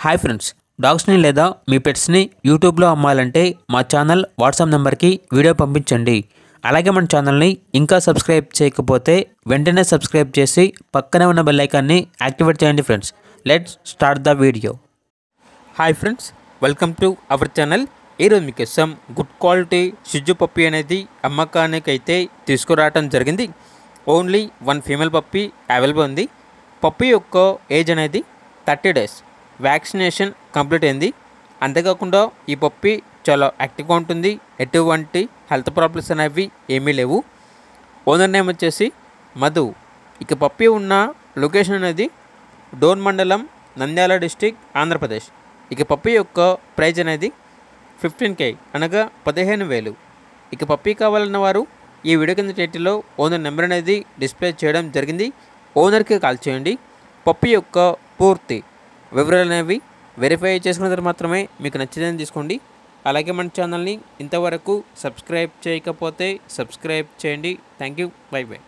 Hi friends, డాగ్స్ని లేదా మీ పెట్స్ని యూట్యూబ్లో అమ్మాలంటే మా ఛానల్ వాట్సాప్ నెంబర్కి వీడియో పంపించండి. అలాగే మన ఛానల్ని ఇంకా సబ్స్క్రైబ్ చేయకపోతే వెంటనే సబ్స్క్రైబ్ చేసి పక్కనే ఉన్న బెల్ ఐకాన్ని యాక్టివేట్ చేయండి friends. Let's start the video. Hi friends, welcome to our channel. ఈరోజు మీకోసం గుడ్ క్వాలిటీ షిజు పప్పీ అనేది అమ్మకానికి అయితే తీసుకురావడం జరిగింది. ఓన్లీ 1 ఫీమేల్ పప్పీ అవైలబుల్ ఉంది. పప్పీ యొక్క ఏజ్ అనేది 30 డేస్. వ్యాక్సినేషన్ కంప్లీట్ అయింది. అంతేకాకుండా ఈ పప్పీ చాలా యాక్టివ్గా ఉంటుంది. ఎటువంటి హెల్త్ ప్రాబ్లమ్స్ అనేవి ఏమీ లేవు. ఓనర్ నేమ్ వచ్చేసి మధు. ఇక పప్పీ ఉన్న లొకేషన్ అనేది డోన్ మండలం, నంద్యాల డిస్టిక్, ఆంధ్రప్రదేశ్. ఇక పప్పీ యొక్క ప్రైజ్ అనేది 15K అనగా 15,000. ఇక పప్పీ కావాలన్న వారు ఈ వీడియో కింద టైటిల్లో ఓనర్ నెంబర్ అనేది డిస్ప్లే చేయడం జరిగింది. ఓనర్కి కాల్ చేయండి. పప్పీ యొక్క పూర్తి వివరాలు అనేవి వెరిఫై చేసుకున్న తర్వాత మాత్రమే మీకు నచ్చిందని తీసుకోండి. అలాగే మన ఛానల్ని ఇంతవరకు సబ్స్క్రైబ్ చేయకపోతే సబ్స్క్రైబ్ చేయండి. Thank you. By by.